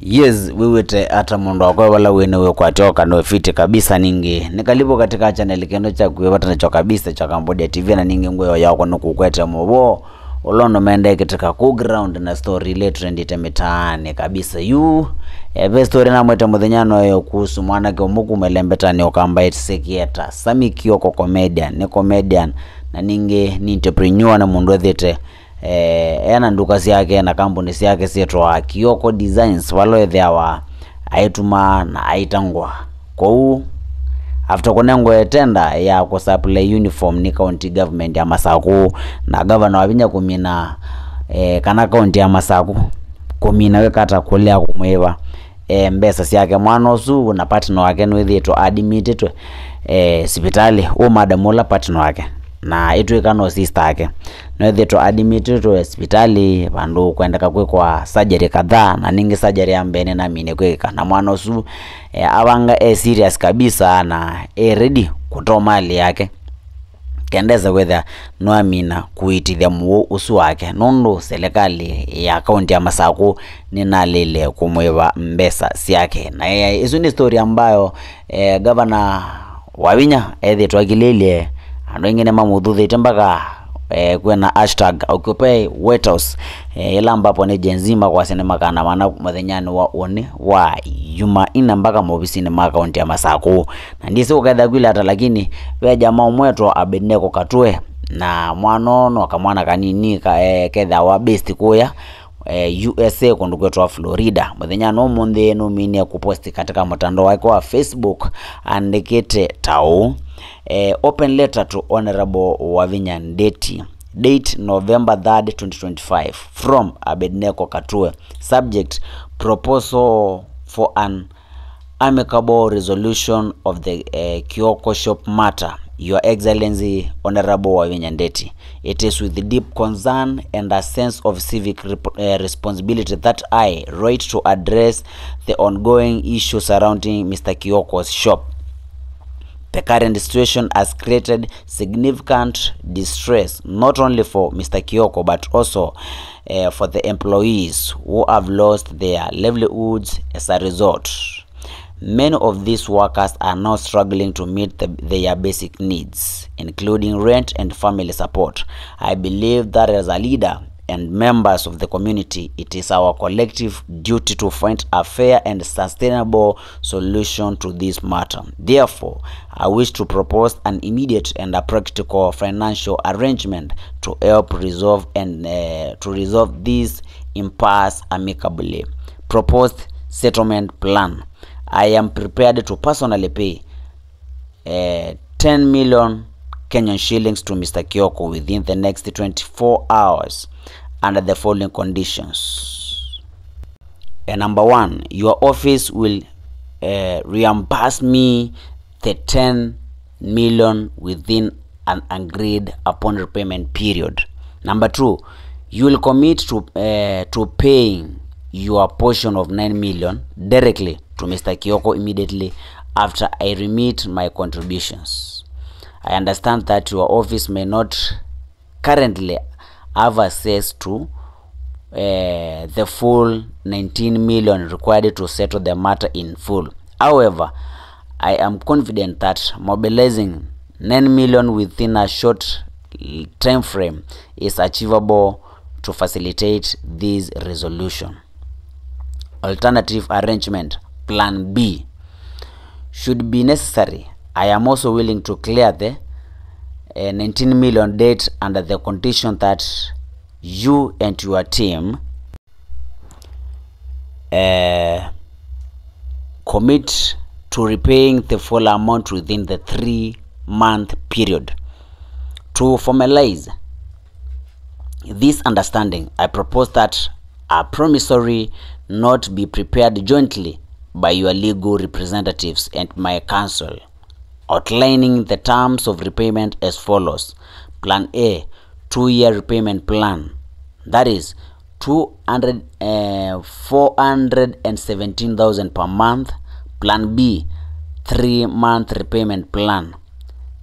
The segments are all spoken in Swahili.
Yes, wiwite ata mundu wakwe wala wenewe kwa choka no fiti kabisa ningi. Nikalipo katika channel kendo cha kuwata na choka kabisa cha Cambodia TV na ningi ngwe yako no kukweta mobo. Olondo mende katika ground na story ile trend temetaani kabisa yu. Ebe story na mwete mudhinyano yo kuhusu mwana ke muku melembeta ni okamba etsekieta. Sami Kioko comedian na ningi ni entrepreneur na mundu thete ena ndukasi yake na kampuni yake sietwa Kioko Designs walo ethewa aituma na aitangwa kwa after kunengwa tenda ya ku supply uniform ni county government ya Masaku na governor wabinya kumina kana county ya Masaku kumina wekata kulea kumweva mbesa siake mwanosu na partner wake nwethitwa admitted hospitali madamola partner wake na itu ikano sister yake nwethitwa admitted hospitali bandu kwenda kwa surgery kadhaa na ningi surgery ya mbene na mine kweka na mwanosu abanga serious kabisa na ready kutoa mali yake kendeza whether noamina kuitithia muo usu wake nondo serikali ya kaunti ya Masaku ninalile kumweva mbesa siake na hizo ni story ambayo governor wabinya ethitwa kilele ando ingine mamudhuthe itembaka kwena hashtag occupy White House ila ambapo ni jenzima kwa sinema kana maana muthinyani wa one wa yuma ina mpaka mobisini ma kaunti ya Masaku na ndisi ukaitha kwile hata lakini we jamaa mwetu Abednego Katue na mwanono akamwana kanini ketha wa best kuya USA kundu kwetu Florida muthinyani omunthe no mini kuposti katika mtandao wake wa Facebook andikite tau open letter to Honorable Wavinya Ndeti, date November 3rd 2025 from Abednego Katue, subject proposal for an amicable resolution of the Kioko shop matter. Your Excellency Honorable Wavinya Ndeti, it is with deep concern and a sense of civic responsibility that I write to address the ongoing issue surrounding Mr. Kioko's shop. The current situation has created significant distress not only for Mr. Kioko but also for the employees who have lost their livelihoods as a result. Many of these workers are now struggling to meet their basic needs, including rent and family support. I believe that as a leader and members of the community, it is our collective duty to find a fair and sustainable solution to this matter. Therefore, I wish to propose an immediate and a practical financial arrangement to help resolve this impasse amicably. Proposed settlement plan. I am prepared to personally pay 10 million Kenyan shillings to Mr. Kioko within the next 24 hours under the following conditions. Number 1, your office will reimburse me the 10 million within an agreed upon repayment period. Number 2, you will commit to paying your portion of 9 million directly to Mr. Kioko immediately after I remit my contributions. I understand that your office may not currently have access to the full 19 million required to settle the matter in full. However, I am confident that mobilizing 9 million within a short time frame is achievable to facilitate this resolution. Alternative arrangement, plan B. Should be necessary, I am also willing to clear the 19 million debt under the condition that you and your team commit to repaying the full amount within the 3-month period. To formalize this understanding, I propose that a promissory note be prepared jointly by your legal representatives and my counsel, outlining the terms of repayment as follows. Plan A, 2-year repayment plan, that is 417,000 per month. Plan B, 3-month repayment plan,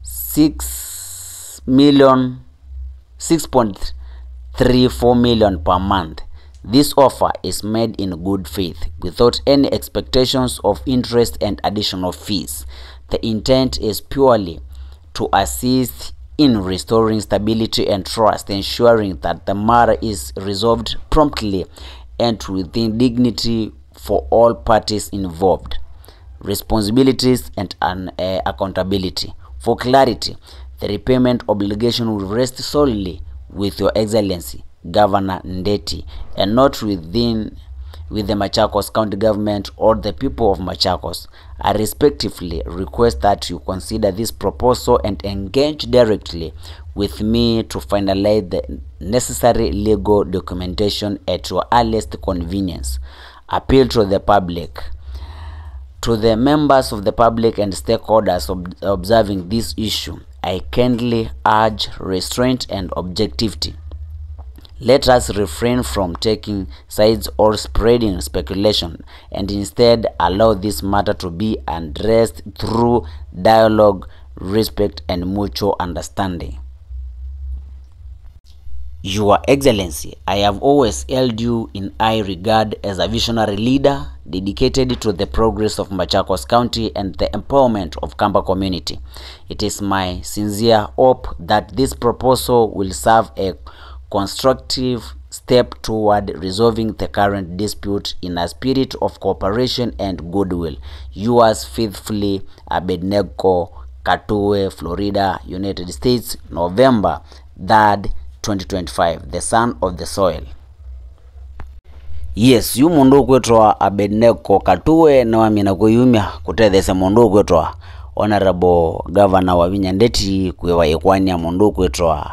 6.34 million per month. This offer is made in good faith, without any expectations of interest and additional fees. The intent is purely to assist in restoring stability and trust, ensuring that the matter is resolved promptly and within dignity for all parties involved. Responsibilities and accountability. For clarity, the repayment obligation will rest solely with Your Excellency, Governor Ndeti, and not with the Machakos County Government or the people of Machakos. I respectively request that you consider this proposal and engage directly with me to finalize the necessary legal documentation at your earliest convenience. Appeal to the public. To the members of the public and stakeholders observing this issue, I kindly urge restraint and objectivity. Let us refrain from taking sides or spreading speculation, and instead allow this matter to be addressed through dialogue, respect, and mutual understanding. Your Excellency, I have always held you in high regard as a visionary leader dedicated to the progress of Machakos County and the empowerment of Kamba community. It is my sincere hope that this proposal will serve a constructive step toward resolving the current dispute in a spirit of cooperation and goodwill. Yours faithfully, Abednego Katue, Florida, United States, November 3rd, 2025, the son of the soil. Yes, yu mundu kwetwa Abednego Katue na wamina kuyumya kutethese mundu kwetwa Honorable Governor wa Vinya Ndeti kwewa ikwania mundu kwetwa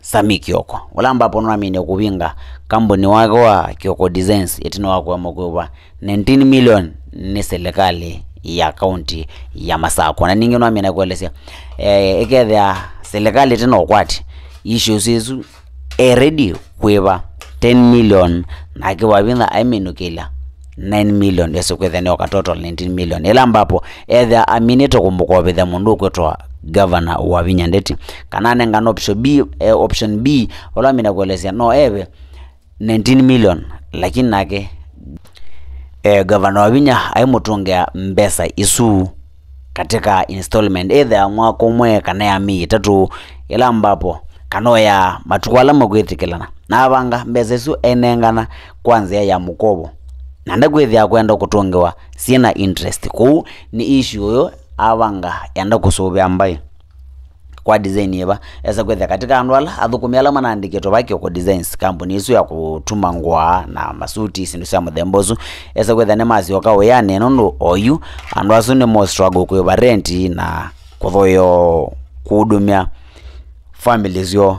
Sami Kioko. Wala ambapo nwamine kuvinga kambuni wake wa Kioko Designs etino wako mkwewa 19 million ni serikali ya county ya Masako. Na ningi nwamine kuelezea ekethea serikali tino kwati issues isu ready kwewa 10 million na kiwa vinda aimenukila 9 million yesu kwethene oka total 19 million. Ela ambapo etha aminito kumukobethe mundu kwetwa Governor wa Vinya Ndeti kanane ngano option B wala mina kuelezea no 19 million lakini nake Governor wa Vinya aimutungia mbesa isu katika installment either mwaka umwe kana ya mitatu. Ela ambapo kano ya matukwala magwetikilana na abanga mbesa isu enengana kwanza ya mukobo na ndagwethia kwenda kutongewa sina interest ku ni issue yo abanga yanda kusobya mbai kwa design yeba esa kwethia katika andwala athukumela manandiketo baki ko designs company isu ya kutuma ngwa na masuti sindu cia muthembozu esa kwethia ne mazi okawe yane nondo oyu andwasu ne mo struggle kwa rent na kuthoyo kudumia families yo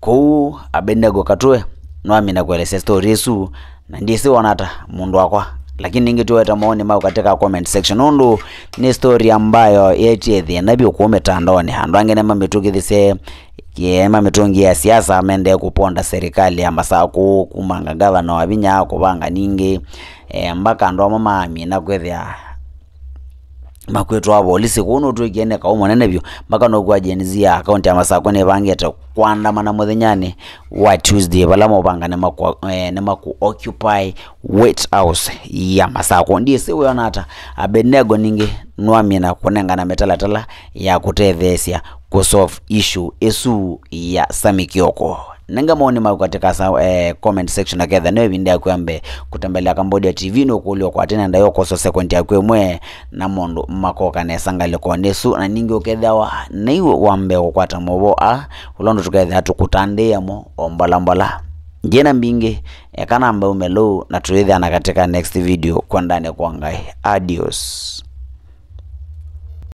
ku Abednego Katue no amina kueleza story isu na ndisi wanata mundu wakwa lakini ningitueta maoni mau katika comment section. Undu ni story ambayo yetie nabyo kumetandone andu angene mametugithise kiema mitungi ya siasa amende kuponda serikali ya Masako kumanga Governor wa Vinya kubanga ningi mbaka andu mama amina kwethia makwetu abo lisi kuno tukiene ka umonene byo mbaka no kwa jenizia account ya Masako ne bangeta kwanda mana muthenyane wa Tuesday balamo bangane maku occupy White House ya Masako ndiye sewe onata Abednego ningi nwamina kunengana metalatala ya kutethesia kusolve issue esu ya Sami Kioko. Nenga maoni mau katika comment section aketha newe bindia kwambe kutembelea Cambodia TV no kulio kwa tena ndayo koso second ya kwemwe na mondo makoka ne sangale kwa nesu na ningi okedhawa na iwe wambe kukwata mobo ulondo tuketha hatukutande yamo ombalambala njena mbinge kana amba umelo na tuwedha na katika next video kwa ndani kwa ngai. Adios.